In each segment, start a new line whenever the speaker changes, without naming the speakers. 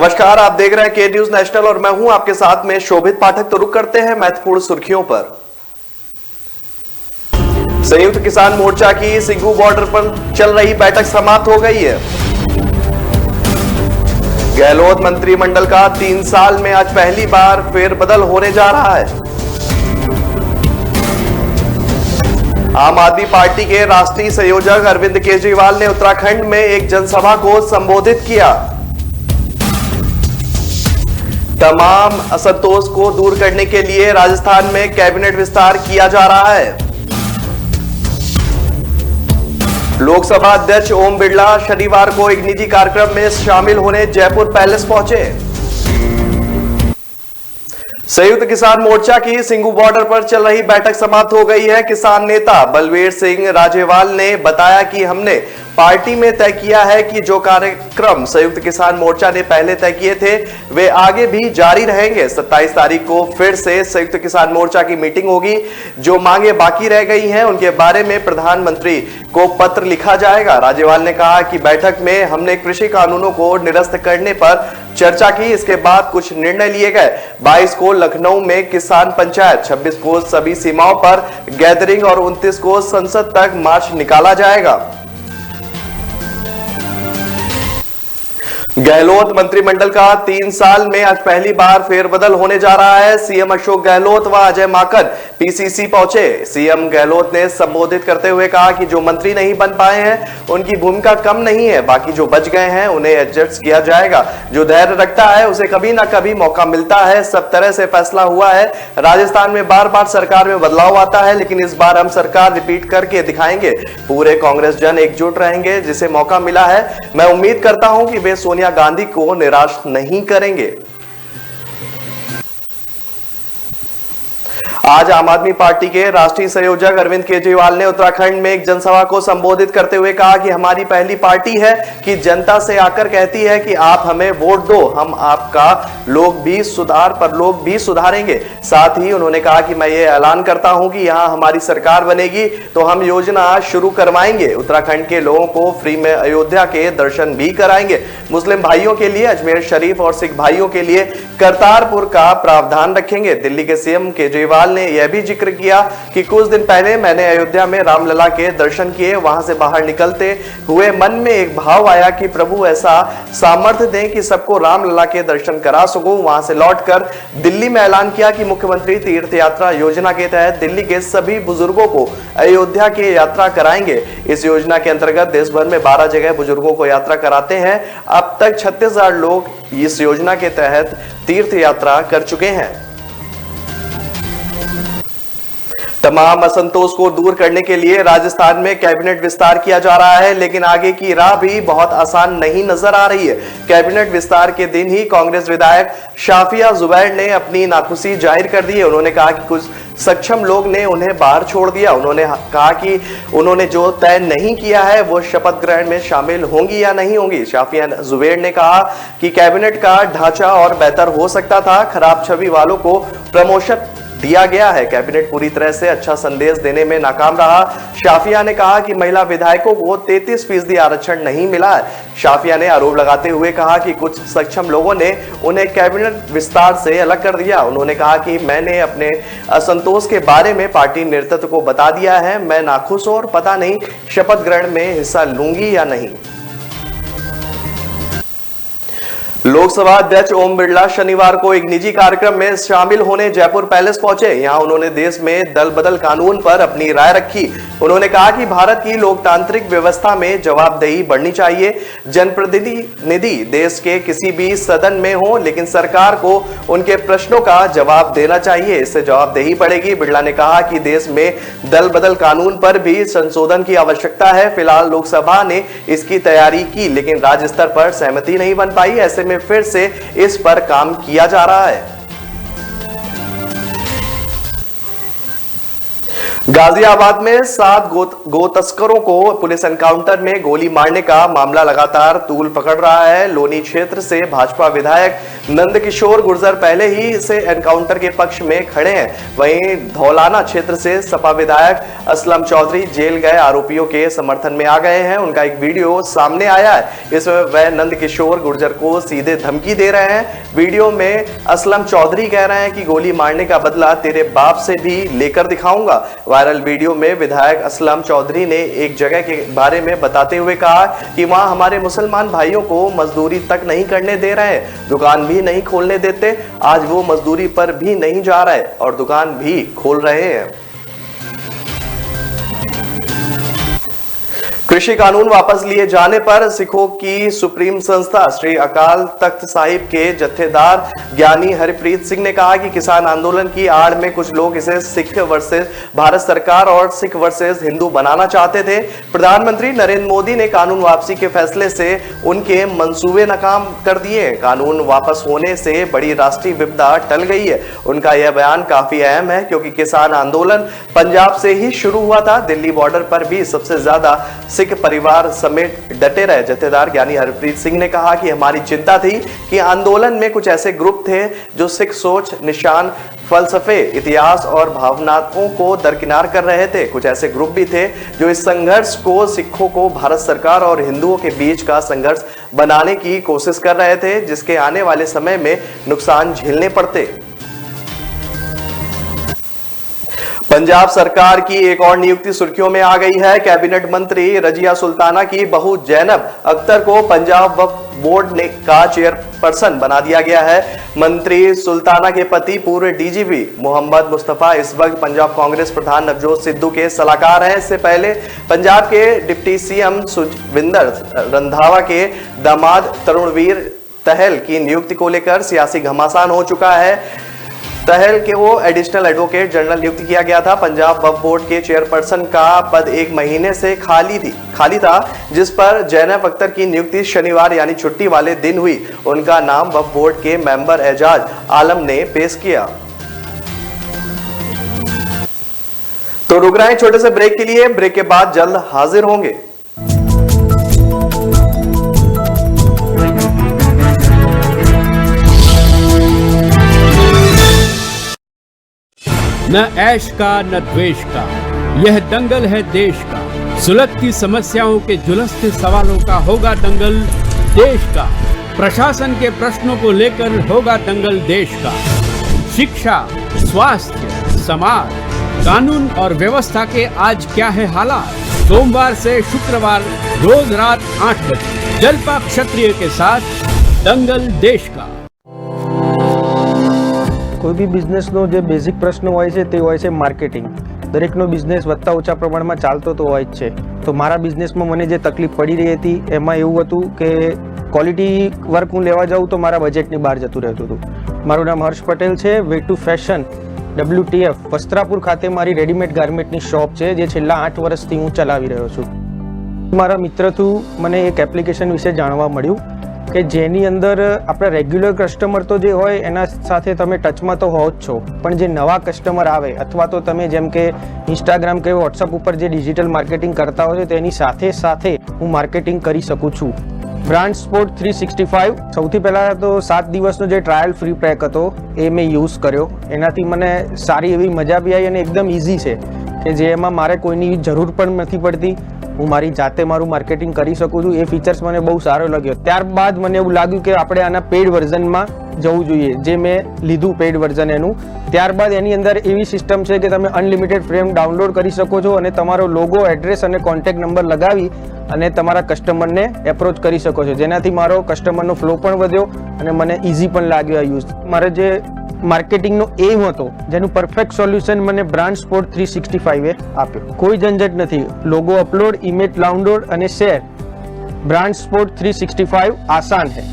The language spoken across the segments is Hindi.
नमस्कार, आप देख रहे हैं के न्यूज नेशनल और मैं हूं आपके साथ में शोभित पाठक। तो रुक करते हैं महत्वपूर्ण सुर्खियों पर। संयुक्त किसान मोर्चा की सिंगू बॉर्डर पर चल रही बैठक समाप्त हो गई है। गहलोत मंत्रिमंडल का 3 साल में आज पहली बार फेरबदल होने जा रहा है। आम आदमी पार्टी के राष्ट्रीय संयोजक अरविंद केजरीवाल ने उत्तराखंड में एक जनसभा को संबोधित किया। तमाम असंतोष को दूर करने के लिए राजस्थान में कैबिनेट विस्तार किया जा रहा है। लोकसभा अध्यक्ष ओम बिरला शनिवार को एक निजी कार्यक्रम में शामिल होने जयपुर पैलेस पहुंचे। संयुक्त किसान मोर्चा की सिंगू बॉर्डर पर चल रही बैठक समाप्त हो गई है। किसान नेता बलवीर सिंह राजेवाल ने बताया कि हमने पार्टी में तय किया है कि जो कार्यक्रम संयुक्त किसान मोर्चा ने पहले तय किए थे वे आगे भी जारी रहेंगे। 27 तारीख को फिर से संयुक्त किसान मोर्चा की मीटिंग होगी। जो मांगे बाकी रह गई हैं उनके बारे में प्रधानमंत्री को पत्र लिखा जाएगा। राजेवाल ने कहा कि बैठक में हमने कृषि कानूनों को निरस्त करने पर चर्चा की। इसके बाद कुछ निर्णय लिए गए। 22 को लखनऊ में किसान पंचायत, 26 को सभी सीमाओं पर गैदरिंग और 29 को संसद तक मार्च निकाला जाएगा। गहलोत मंत्रिमंडल का 3 साल में आज पहली बार फेरबदल होने जा रहा है। सीएम अशोक गहलोत व अजय माकन पीसीसी पहुंचे। सीएम गहलोत ने संबोधित करते हुए कहा कि जो मंत्री नहीं बन पाए हैं उनकी भूमिका कम नहीं है, बाकी जो बच गए हैं उन्हें एडजस्ट किया जाएगा। जो धैर्य रखता है उसे कभी ना कभी मौका मिलता है। सब तरह से फैसला हुआ है। राजस्थान में बार बार सरकार में बदलाव आता है, लेकिन इस बार हम सरकार रिपीट करके दिखाएंगे। पूरे कांग्रेस जन एकजुट रहेंगे। जिसे मौका मिला है मैं उम्मीद करता हूं कि वे सोनिया गांधी को निराश नहीं करेंगे। आज आम आदमी पार्टी के राष्ट्रीय संयोजक अरविंद केजरीवाल ने उत्तराखंड में एक जनसभा को संबोधित करते हुए कहा कि हमारी पहली पार्टी है कि जनता से आकर कहती है कि आप हमें वोट दो, हम आपका लोग भी सुधारेंगे। साथ ही उन्होंने कहा कि मैं ये ऐलान करता हूं कि यहां हमारी सरकार बनेगी तो हम योजना शुरू करवाएंगे। उत्तराखंड के लोगों को फ्री में अयोध्या के दर्शन भी कराएंगे। मुस्लिम भाइयों के लिए अजमेर शरीफ और सिख भाइयों के लिए करतारपुर का प्रावधान रखेंगे। दिल्ली के सीएम केजरीवाल ने यह भी जिक्र किया कि कुछ दिन पहले मैंने अयोध्या में रामलला के दर्शन किए। वहां से बाहर निकलते हुए मन में एक भाव आया कि प्रभु ऐसा सामर्थ्य दें कि सबको रामलला के दर्शन करा सकूं। वहां से लौटकर दिल्ली में ऐलान किया कि मुख्यमंत्री तीर्थ यात्रा योजना के तहत दिल्ली के सभी बुजुर्गों को अयोध्या की यात्रा कराएंगे। इस योजना के अंतर्गत देश भर में 12 जगह बुजुर्गों को यात्रा कराते हैं। अब तक 36,000 लोग इस योजना के तहत तीर्थ यात्रा कर चुके हैं। तमाम असंतोष को दूर करने के लिए राजस्थान में कैबिनेट विस्तार किया जा रहा है, लेकिन आगे की राह भी बहुत आसान नहीं नजर आ रही है। कैबिनेट विस्तार के दिन ही कांग्रेस विधायक शाफिया जुबैर ने अपनी नाखुशी जाहिर कर दी है। उन्होंने कहा कि कुछ सक्षम लोग ने उन्हें बाहर छोड़ दिया। उन्होंने कहा कि उन्होंने जो तय नहीं किया है वो शपथ ग्रहण में शामिल होंगी या नहीं होंगी। शाफिया जुबैर ने कहा कि कैबिनेट का ढांचा और बेहतर हो सकता था। खराब छवि वालों को प्रमोशन दिया गया है। कैबिनेट पूरी तरह से अच्छा संदेश देने में नाकाम रहा। शाफिया ने कहा कि महिला विधायकों को 33% आरक्षण नहीं मिला है। शाफिया ने आरोप लगाते हुए कहा कि कुछ सक्षम लोगों ने उन्हें कैबिनेट विस्तार से अलग कर दिया। उन्होंने कहा कि मैंने अपने असंतोष के बारे में पार्टी नेतृत्व को बता दिया है। मैं नाखुश हूं और पता नहीं शपथ ग्रहण में हिस्सा लूंगी या नहीं। लोकसभा अध्यक्ष ओम बिरला शनिवार को एक निजी कार्यक्रम में शामिल होने जयपुर पैलेस पहुंचे। यहां उन्होंने देश में दल बदल कानून पर अपनी राय रखी। उन्होंने कहा कि भारत की लोकतांत्रिक व्यवस्था में जवाबदेही बढ़नी चाहिए। जनप्रतिनिधि देश के किसी भी सदन में हो, लेकिन सरकार को उनके प्रश्नों का जवाब देना चाहिए। इससे जवाबदेही बढ़ेगी। बिरला ने कहा कि देश में दल बदल कानून पर भी संशोधन की आवश्यकता है। फिलहाल लोकसभा ने इसकी तैयारी की, लेकिन राज्य स्तर पर सहमति नहीं बन पाई। ऐसे में फिर से इस पर काम किया जा रहा है। गाजियाबाद में 7 गो तस्करों को पुलिस एनकाउंटर में गोली मारने का मामला लगातार तूल पकड़ रहा है। लोनी क्षेत्र से भाजपा विधायक नंदकिशोर गुर्जर पहले ही इसे एनकाउंटर के पक्ष में खड़े हैं। वहीं धौलाना क्षेत्र से सपा विधायक असलम चौधरी जेल गए आरोपियों के समर्थन में आ गए हैं। उनका एक वीडियो सामने आया है, इसमें वह नंदकिशोर गुर्जर को सीधे धमकी दे रहे हैं। वीडियो में असलम चौधरी कह रहे हैं कि गोली मारने का बदला तेरे बाप से भी लेकर दिखाऊंगा। वायरल वीडियो में विधायक असलम चौधरी ने एक जगह के बारे में बताते हुए कहा कि वहां हमारे मुसलमान भाइयों को मजदूरी तक नहीं करने दे रहे हैं, दुकान भी नहीं खोलने देते। आज वो मजदूरी पर भी नहीं जा रहे और दुकान भी खोल रहे हैं। कृषि कानून वापस लिए जाने पर सिखों की सुप्रीम संस्था श्री अकाल तख्त साहिब के जत्थेदार ज्ञानी हरप्रीत सिंह ने कहा कि किसान आंदोलन की आड़ में कुछ लोग इसे सिख वर्सेस भारत सरकार और सिख वर्सेस हिंदू बनाना चाहते थे। प्रधानमंत्री नरेंद्र मोदी ने कानून वापसी के फैसले से उनके मंसूबे नाकाम कर दिए। कानून वापस होने से बड़ी राष्ट्रीय विपदा टल गई है। उनका यह बयान काफी अहम है क्योंकि किसान आंदोलन पंजाब से ही शुरू हुआ था। दिल्ली बॉर्डर पर भी सबसे ज्यादा सिख परिवार समेत डटे रहे। जत्थेदार ज्ञानी हरप्रीत सिंह ने कहा कि हमारी चिंता थी कि आंदोलन में कुछ ऐसे ग्रुप थे जो सिख सोच, निशान, फलसफे, इतिहास और भावनाओं को दरकिनार कर रहे थे। कुछ ऐसे ग्रुप भी थे जो इस संघर्ष को सिखों को भारत सरकार और हिंदुओं के बीच का संघर्ष बनाने की कोशिश कर रहे थे, जिसके आने वाले समय में नुकसान झेलने पड़ते। पंजाब सरकार की एक और नियुक्ति सुर्खियों में आ गई है। कैबिनेट मंत्री रजिया सुल्ताना की बहू जैनब अख्तर को पंजाब वक्फ बोर्ड ने का चेयरपर्सन बना दिया गया है। मंत्री सुल्ताना के पति पूर्व डीजीपी मोहम्मद मुस्तफा इस वक्त पंजाब कांग्रेस प्रधान नवजोत सिद्धू के सलाहकार हैं। इससे पहले पंजाब के डिप्टी सीएम सुखविंदर रंधावा के दामाद तरुणवीर तहल की नियुक्ति को लेकर सियासी घमासान हो चुका है। तहल के वो एडिशनल एडवोकेट जनरल नियुक्त किया गया था। पंजाब वक्फ बोर्ड के चेयरपर्सन का पद 1 महीने से खाली था, जिस पर जैनब अख्तर की नियुक्ति शनिवार यानी छुट्टी वाले दिन हुई। उनका नाम वक्फ बोर्ड के मेंबर एजाज आलम ने पेश किया। तो रुक रहे हैं छोटे से ब्रेक के लिए। ब्रेक के बाद जल्द हाजिर होंगे।
न ऐश का न द्वेष का, यह दंगल है देश का। सुलगती समस्याओं के जुलसते सवालों का होगा दंगल देश का। प्रशासन के प्रश्नों को लेकर होगा दंगल देश का। शिक्षा, स्वास्थ्य, समाज, कानून और व्यवस्था के आज क्या है हालात। सोमवार से शुक्रवार रोज रात 8 बजे जलपा क्षत्रिय के साथ दंगल देश का।
કોઈ બી બિઝનેસનો જે બેઝિક પ્રશ્ન હોય છે તે હોય છે માર્કેટિંગ. દરેકનો બિઝનેસ વધતા ઓછા પ્રમાણમાં ચાલતો તો હોય જ છે. તો મારા બિઝનેસમાં મને જે તકલીફ પડી રહી હતી એમાં એવું હતું કે ક્વોલિટી વર્ક હું લેવા જાઉં તો મારા બજેટની બહાર જતું રહેતું હતું. મારું નામ હર્ષ પટેલ છે. Way to fashion WTF Vastrapur ખાતે મારી રેડીમેડ ગાર્મેન્ટની શોપ છે જે છેલ્લા 8 વર્ષથી હું ચલાવી રહ્યો છું. મારા મિત્ર થ્રુ મને એક એપ્લિકેશન વિશે જાણવા મળ્યું કે જેની અંદર આપણા રેગ્યુલર કસ્ટમર તો જે હોય એના સાથે તમે ટચમાં તો હો જ છો, પણ જે નવા કસ્ટમર આવે અથવા તો તમે જેમ કે ઇન્સ્ટાગ્રામ કે વોટ્સઅપ ઉપર જે ડિજિટલ માર્કેટિંગ કરતા હોય તેની સાથે સાથે હું માર્કેટિંગ કરી શકું છું. બ્રાન્ડ સ્પોર્ટ 365 સૌથી પહેલાં તો 7 દિવસનો જે ટ્રાયલ ફ્રી પેક હતો એ મેં યુઝ કર્યો. એનાથી મને સારી એવી મજા બી આવી અને એકદમ ઇઝી છે કે જેમાં મારે કોઈની જરૂર પણ નથી પડતી. હું મારી જાતે મારું માર્કેટિંગ કરી શકું છું. એ ફીચર્સ મને બહુ સારો લાગ્યો. ત્યારબાદ મને એવું લાગ્યું કે આપણે આના પેઇડ વર્ઝનમાં જવું જોઈએ, જે મેં લીધું પેઇડ વર્ઝન એનું. ત્યારબાદ એની અંદર એવી સિસ્ટમ છે કે તમે અનલિમિટેડ ફ્રેમ ડાઉનલોડ કરી શકો છો અને તમારો લોગો, એડ્રેસ અને કોન્ટેક્ટ નંબર લગાવી અને તમારા કસ્ટમરને એપ્રોચ કરી શકો છો, જેનાથી મારો કસ્ટમરનો ફ્લો પણ વધ્યો અને મને ઇઝી પણ લાગ્યો આ યુઝ. મારે જે માર્કેટિંગનો એમ હતો જેનું પરફેક્ટ સોલ્યુશન મને બ્રાન્ડ સ્પોર્ટ 365 એ આપ્યો. કોઈ ઝંઝટ નથી. લોગો અપલોડ, ઇમેજ ડાઉનલોડ અને શેર. બ્રાન્ડ સ્પોર્ટ 365 આસાન है.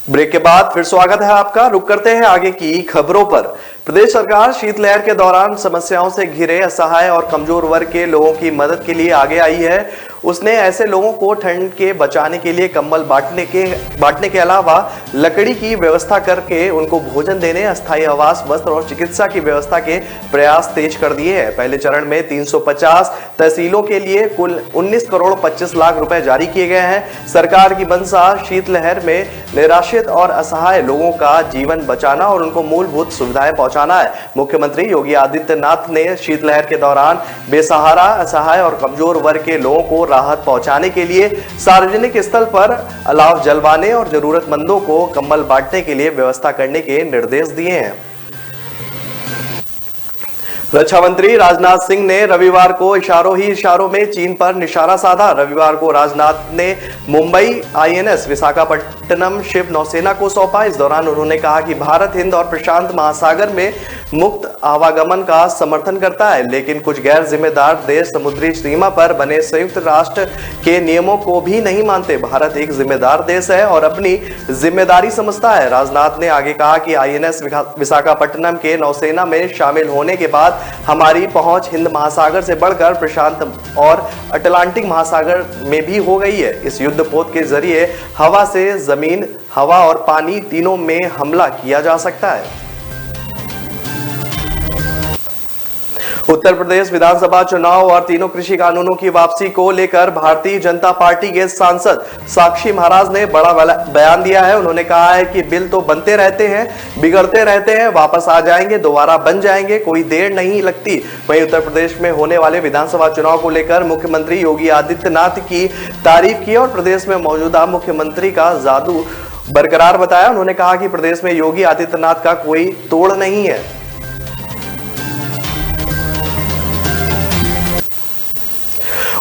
ब्रेक के बाद फिर स्वागत है आपका। रुक करते हैं आगे की खबरों पर। प्रदेश सरकार शीतलहर के दौरान समस्याओं से घिरे असहाय और कमजोर वर्ग के लोगों की मदद के लिए आगे आई है। उसने ऐसे लोगों को ठंड के बचाने के लिए कंबल बांटने के अलावा लकड़ी की व्यवस्था करके उनको भोजन देने, अस्थायी आवास, वस्त्र और चिकित्सा की व्यवस्था के प्रयास तेज कर दिए हैं। पहले चरण में 350 तहसीलों के लिए कुल 19 करोड़ 25 लाख रुपए जारी किए गए हैं। सरकार की मंशा शीतलहर में निराश्रित और असहाय लोगों का जीवन बचाना और उनको मूलभूत सुविधाएं पहुंचाना है। मुख्यमंत्री योगी आदित्यनाथ ने शीतलहर के दौरान बेसहारा, असहाय और कमजोर वर्ग के लोगों को राहत पहुंचाने के लिए सार्वजनिक स्थल पर अलाव जलवाने और जरूरतमंदों को कंबल बांटने के लिए व्यवस्था करने के निर्देश दिए हैं। रक्षा मंत्री राजनाथ सिंह ने रविवार को इशारों ही इशारों में चीन पर निशाना साधा। रविवार को राजनाथ ने मुंबई आईएनएस विशाखापट्टनम शिप नौसेना को सौंपा। इस दौरान उन्होंने कहा कि भारत हिंद और प्रशांत महासागर में मुक्त आवागमन का समर्थन करता है, लेकिन कुछ गैर जिम्मेदार देश समुद्री सीमा पर बने संयुक्त राष्ट्र के नियमों को भी नहीं मानते। भारत एक जिम्मेदार देश है और अपनी जिम्मेदारी समझता है। राजनाथ ने आगे कहा कि आईएनएस विशाखापट्टनम के नौसेना में शामिल होने के बाद हमारी पहुंच हिंद महासागर से बढ़कर प्रशांत और अटलांटिक महासागर में भी हो गई है। इस युद्धपोत के जरिए हवा से जमीन, हवा और पानी तीनों में हमला किया जा सकता है। उत्तर प्रदेश विधानसभा चुनाव और तीनों कृषि कानूनों की वापसी को लेकर भारतीय जनता पार्टी के सांसद साक्षी महाराज ने बड़ा बयान दिया है। उन्होंने कहा है कि बिल तो बनते रहते हैं, बिगड़ते रहते हैं, वापस आ जाएंगे, दोबारा बन जाएंगे, कोई देर नहीं लगती। वहीं उत्तर प्रदेश में होने वाले विधानसभा चुनाव को लेकर मुख्यमंत्री योगी आदित्यनाथ की तारीफ की और प्रदेश में मौजूदा मुख्यमंत्री का जादू बरकरार बताया। उन्होंने कहा कि प्रदेश में योगी आदित्यनाथ का कोई तोड़ नहीं है।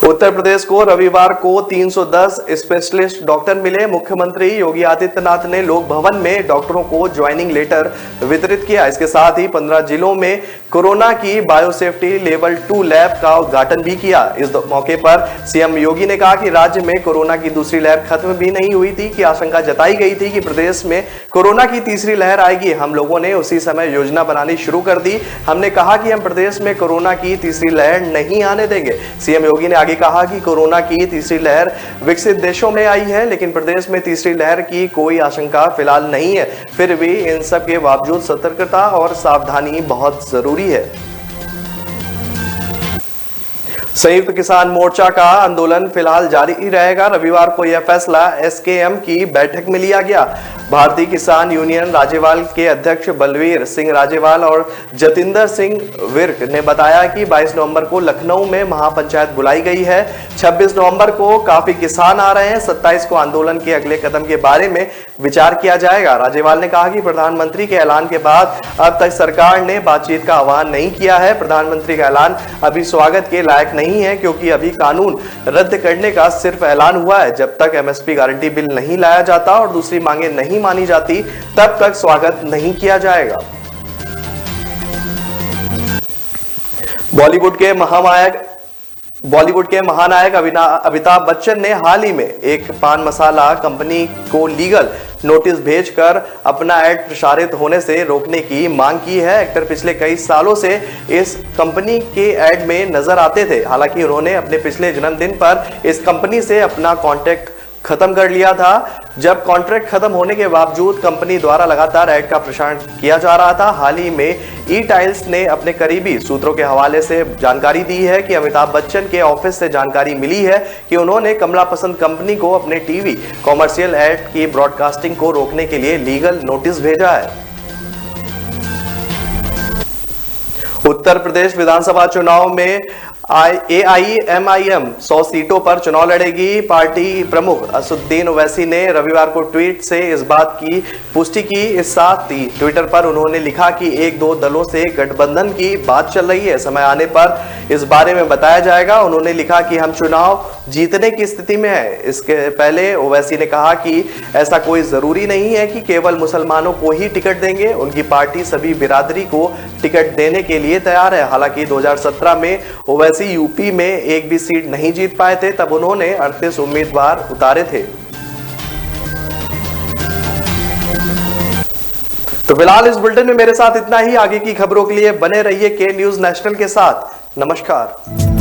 उत्तर प्रदेश को रविवार को 310 स्पेशलिस्ट डॉक्टर मिले। मुख्यमंत्री योगी आदित्यनाथ ने लोक भवन में डॉक्टरों को ज्वाइनिंग लेटर वितरित किया। इसके साथ ही 15 जिलों में कोरोना की बायोसेफ्टी लेवल 2 लैब का उद्घाटन भी किया। इस मौके पर सीएम योगी ने कहा कि राज्य में कोरोना की दूसरी लहर खत्म भी नहीं हुई थी कि आशंका जताई गई थी कि प्रदेश में कोरोना की तीसरी लहर आएगी। हम लोगों ने उसी समय योजना बनानी शुरू कर दी। हमने कहा कि हम प्रदेश में कोरोना की तीसरी लहर नहीं आने देंगे। सीएम योगी ने आगे कहा कि कोरोना की तीसरी लहर विकसित देशों में आई है, लेकिन प्रदेश में तीसरी लहर की कोई आशंका फिलहाल नहीं है। फिर भी इन सब के बावजूद सतर्कता और सावधानी बहुत जरूरी है। संयुक्त किसान मोर्चा का आंदोलन फिलहाल जारी रहेगा। रविवार को यह फैसला एसकेएम की बैठक में लिया गया। भारतीय किसान यूनियन राज्यपाल के अध्यक्ष बलवीर सिंह राज्यपाल और जतिंदर सिंह विर्क ने बताया कि 22 नवंबर को लखनऊ में महापंचायत बुलाई गई है। 26 नवंबर को काफी किसान आ रहे हैं। 27 को आंदोलन के अगले कदम के बारे में विचार किया जाएगा। राज्यपाल ने कहा कि प्रधानमंत्री के ऐलान के बाद अब तक सरकार ने बातचीत का आह्वान नहीं किया है। प्रधानमंत्री का ऐलान अभी स्वागत के लायक नहीं है, क्योंकि अभी कानून रद्द करने का सिर्फ ऐलान हुआ है। जब तक एमएसपी गारंटी बिल नहीं लाया जाता और दूसरी मांगे नहीं मानी जाती, तब तक स्वागत नहीं किया जाएगा। बॉलीवुड के महानायक अमिताभ बच्चन ने हाल ही में एक पान मसाला कंपनी को लीगल नोटिस भेजकर अपना ऐड प्रसारित होने से रोकने की मांग की है। एक्टर पिछले कई सालों से इस कंपनी के ऐड में नजर आते थे। हालांकि उन्होंने अपने पिछले जन्मदिन पर इस कंपनी से अपना कॉन्ट्रैक्ट खत्म कर लिया था। जब कॉन्ट्रैक्ट खत्म होने के बावजूद कंपनी द्वारा लगातार ऐड का प्रसारण किया जा रहा था। हाल ही में ई टाइल्स ने अपने करीबी सूत्रों के हवाले से जानकारी दी है कि अमिताभ बच्चन के ऑफिस से जानकारी मिली है कि उन्होंने कमला पसंद कंपनी को अपने टीवी कॉमर्शियल ऐड की ब्रॉडकास्टिंग को रोकने के लिए लीगल नोटिस भेजा है। उत्तर प्रदेश विधानसभा चुनाव में AIMIM 100 सीटों पर चुनाव लड़ेगी। पार्टी प्रमुख असदुद्दीन ओवैसी ने रविवार को ट्वीट से इस बात की पुष्टि की। इस साथ ही ट्विटर पर उन्होंने लिखा कि 1-2 दलों से गठबंधन की बात चल रही है, समय आने पर इस बारे में बताया जाएगा। उन्होंने लिखा कि हम चुनाव जीतने की स्थिति में है। इसके पहले ओवैसी ने कहा कि ऐसा कोई जरूरी नहीं है कि केवल मुसलमानों को ही टिकट देंगे। उनकी पार्टी सभी बिरादरी को टिकट देने के लिए तैयार है। हालांकि 2017 में ओवैसी यूपी में एक भी सीट नहीं जीत पाए थे, तब उन्होंने 38 उम्मीदवार उतारे थे। तो फिलहाल इस बुलेटिन में मेरे साथ इतना ही। आगे की खबरों के लिए बने रहिए के न्यूज नेशनल के साथ। नमस्कार।